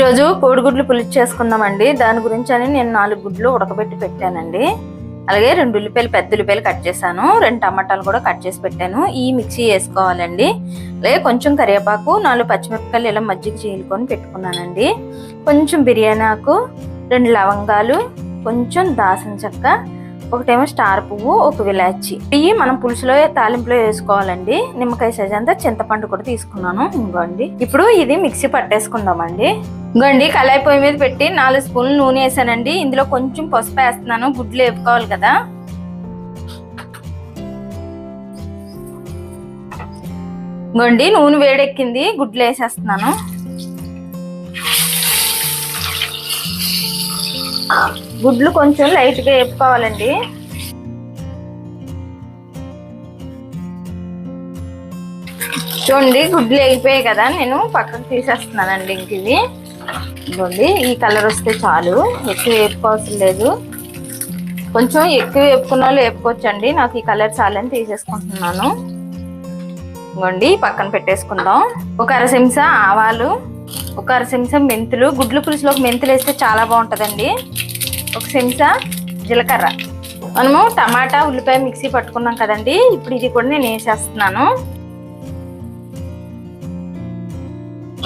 ఈరోజు కోడిగుడ్లు పులుసు చేసుకుందామండి. దాని గురించి అని నేను 4 గుడ్లు ఉడకబెట్టి పెట్టానండి. అలాగే 2 ఉల్లిపాయలు, పెద్ద ఉల్లిపాయలు కట్ చేశాను. 2 టమాటాలు కూడా కట్ చేసి పెట్టాను. ఈ మిక్సీ వేసుకోవాలండి. అలాగే కొంచెం కరివేపాకు, 4 పచ్చిమిరపకాయలు ఇలా మజ్జిగ చీలుకొని పెట్టుకున్నానండి. కొంచెం బిర్యానీ ఆకు, 2 లవంగాలు, కొంచెం దాల్చిన చెక్క, ఒకటేమో స్టార్ పువ్వు, ఒక విలాచి. ఇవి మనం పులుసులో తాలింపులో వేసుకోవాలండి. నిమ్మకాయ సైజ్ అంతా చింతపండు కూడా తీసుకున్నాను. ఇంకోండి ఇప్పుడు ఇది మిక్సీ పట్టేసుకుందామండి. ఇంకోండి కళాయి పొయ్యి మీద పెట్టి 4 స్పూన్లు నూనె వేసానండి. ఇందులో కొంచెం పసుపు వేస్తున్నాను, గుడ్లు వేపుకోవాలి కదా. ఇంకోండి నూనె వేడెక్కింది, గుడ్లు వేసేస్తున్నాను. గుడ్లు కొంచెం లైట్ గా వేపుకోవాలండి. చూడండి గుడ్లు వేగిపోయాయి కదా, నేను పక్కకు తీసేస్తున్నానండి. ఇంక ఇవి ఇవ్వండి, ఈ కలర్ వస్తే చాలు, ఎక్కువ వేపుకోవాల్సిన లేదు. కొంచెం ఎక్కువ వేపుకున్న వాళ్ళు వేపుకోవచ్చండి. నాకు ఈ కలర్ చాలని తీసేసుకుంటున్నాను. ఇవ్వండి పక్కన పెట్టేసుకుందాం. ఒక 1/2 చెంచా ఆవాలు, ఒక 1/2 చెంచా మెంతులు. గుడ్లు పులుసులోకి మెంతులు వేస్తే చాలా బాగుంటుందండి. 1 చెంచా జీలకర్ర. మనము టమాటా ఉల్లిపాయ మిక్సీ పట్టుకున్నాం కదండి, ఇప్పుడు ఇది కూడా నేను వేసేస్తున్నాను.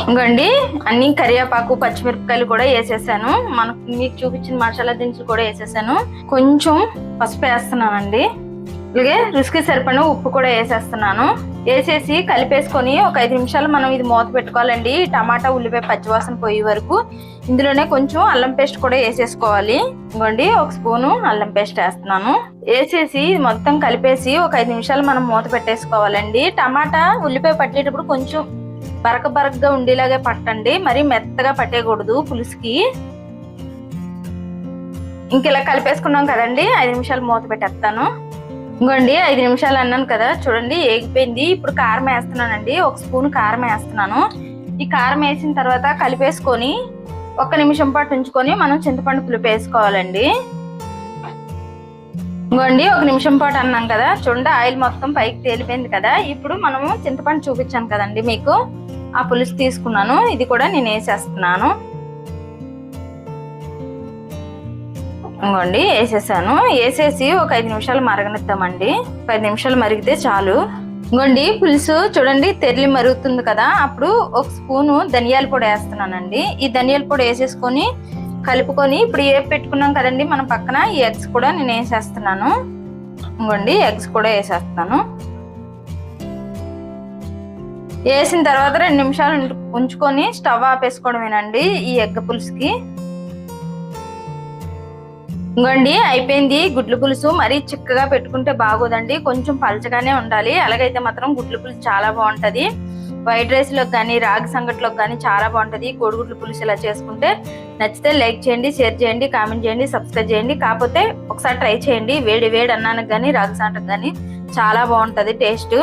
ఇంకోండి అన్ని కరివేపాకు, పచ్చిమిరపకాయలు కూడా వేసేసాను. మీకు చూపించిన మసాలా దినుసులు కూడా వేసేసాను. కొంచెం పసుపు వేస్తున్నానండి. అలాగే రుచికి సరిపడిన ఉప్పు కూడా వేసేస్తున్నాను. వేసేసి కలిపేసుకొని ఒక 5 నిమిషాలు మనం ఇది మూత పెట్టుకోవాలండి. టమాటా ఉల్లిపాయ పచ్చివాసన పోయే వరకు. ఇందులోనే కొంచెం అల్లం పేస్ట్ కూడా వేసేసుకోవాలి. ఇంకోండి 1 స్పూను అల్లం పేస్ట్ వేస్తున్నాను. వేసేసి మొత్తం కలిపేసి ఒక 5 నిమిషాలు మనం మూత పెట్టేసుకోవాలండి. టమాటా ఉల్లిపాయ పట్టేటప్పుడు కొంచెం బరకగా ఉండేలాగే పట్టండి, మరి మెత్తగా పట్టేయకూడదు పులుసుకి. ఇంక ఇలా కలిపేసుకున్నాం కదండి, 5 నిమిషాలు మూత పెట్టేస్తాను. ఇంకోండి 5 నిమిషాలు అన్నాను కదా, చూడండి వేగిపోయింది. ఇప్పుడు కారం వేస్తున్నానండి. 1 స్పూన్ కారం వేస్తున్నాను. ఈ కారం వేసిన తర్వాత కలిపేసుకొని 1 నిమిషం పాటు ఉంచుకొని మనం చింతపండు పులుపు వేసుకోవాలండి. ఇంకోండి 1 నిమిషం పాటు అన్నాం కదా, చూడండి ఆయిల్ మొత్తం పైకి తేలిపోయింది కదా. ఇప్పుడు మనము చింతపండు చూపించాను కదండి మీకు, ఆ పులుసు తీసుకున్నాను. ఇది కూడా నేను వేసేస్తున్నాను. ఇంకోండి వేసేసాను. వేసేసి ఒక 5 నిమిషాలు మరగనిద్దామండి. 5 నిమిషాలు మరిగితే చాలు. ఇంకోండి పులుసు చూడండి తెరలి మరుగుతుంది కదా, అప్పుడు 1 స్పూను ధనియాల పొడి వేస్తున్నానండి. ఈ ధనియాల పొడి వేసేసుకొని కలుపుకొని ఇప్పుడు పెట్టుకున్నాం కదండి మనం పక్కన, ఈ ఎగ్స్ కూడా నేను వేసేస్తున్నాను. ఇంకోండి ఎగ్స్ కూడా వేసేస్తున్నాను. వేసిన తర్వాత 2 నిమిషాలు ఉంచుకొని స్టవ్ ఆపేసుకోవడమేనండి ఈ ఎగ్ పులుసుకి. ఇంకోండి అయిపోయింది గుడ్లు పులుసు. మరీ చిక్కగా పెట్టుకుంటే బాగోదండి, కొంచెం పలచగానే ఉండాలి. అలాగైతే మాత్రం గుడ్లు పులుసు చాలా బాగుంటది. వైట్ రైస్ లోకి కానీ, రాగి సంగట్లోకి కానీ చాలా బాగుంటది కోడిగుడ్లు పులుసు ఇలా చేసుకుంటే. నచ్చితే లైక్ చేయండి, షేర్ చేయండి, కామెంట్ చేయండి, సబ్స్క్రైబ్ చేయండి. కాకపోతే ఒకసారి ట్రై చేయండి. వేడి అన్నానికి కానీ, రాగి సంగటికి కానీ చాలా బాగుంటది టేస్ట్.